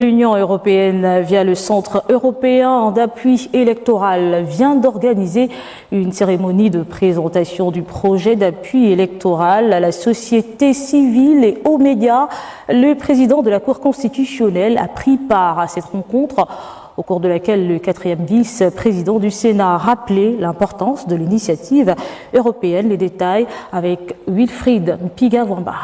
L'Union européenne, via le Centre européen d'appui électoral, vient d'organiser une cérémonie de présentation du projet d'appui électoral à la société civile et aux médias. Le président de la Cour constitutionnelle a pris part à cette rencontre, au cours de laquelle le 4e vice-président du Sénat a rappelé l'importance de l'initiative européenne. Les détails avec Wilfried Mpigavwamba.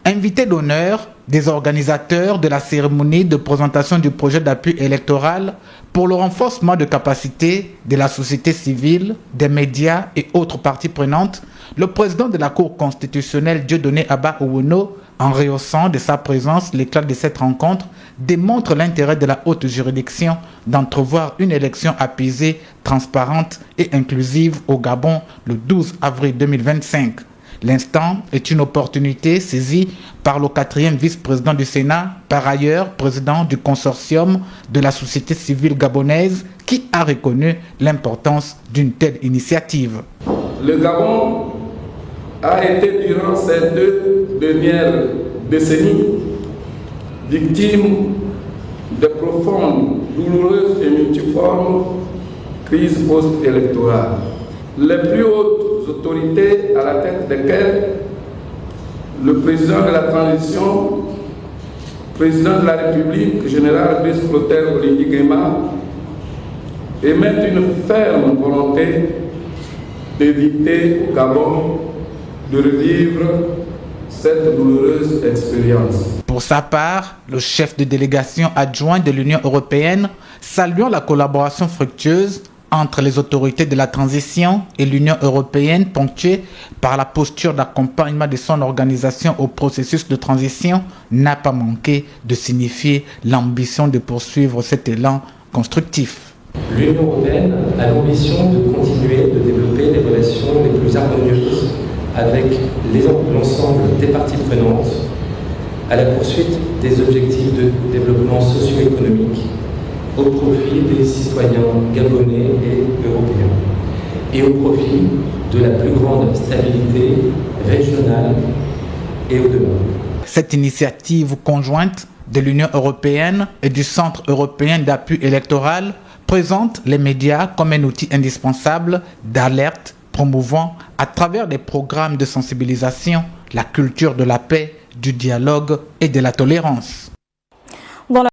Invité d'honneur des organisateurs de la cérémonie de présentation du projet d'appui électoral pour le renforcement de capacités de la société civile, des médias et autres parties prenantes, le président de la Cour constitutionnelle Dieudonné Abba Owono, en rehaussant de sa présence l'éclat de cette rencontre, démontre l'intérêt de la haute juridiction d'entrevoir une élection apaisée, transparente et inclusive au Gabon le 12 avril 2025. L'instant est une opportunité saisie par le 4e vice-président du Sénat, par ailleurs président du consortium de la société civile gabonaise, qui a reconnu l'importance d'une telle initiative. Le Gabon a été durant ces 2 dernières décennies victime de profondes, douloureuses et multiformes crises post-électorales. Les plus hautes autorités à la tête desquelles le président de la transition, président de la République, général Brice Clotaire Oligui Nguema, émettent une ferme volonté d'éviter au Gabon de revivre cette douloureuse expérience. Pour sa part, le chef de délégation adjoint de l'Union européenne, saluant la collaboration fructueuse entre les autorités de la transition et l'Union européenne, ponctuée par la posture d'accompagnement de son organisation au processus de transition, n'a pas manqué de signifier l'ambition de poursuivre cet élan constructif. L'Union européenne a l'ambition de continuer de développer les relations les plus harmonieuses avec l'ensemble des parties prenantes à la poursuite des objectifs de développement socio-économique au profit des citoyens gabonais et européens et au profit de la plus grande stabilité régionale et au-delà. Cette initiative conjointe de l'Union européenne et du Centre européen d'appui électoral présente les médias comme un outil indispensable d'alerte, promouvant à travers des programmes de sensibilisation la culture de la paix, du dialogue et de la tolérance.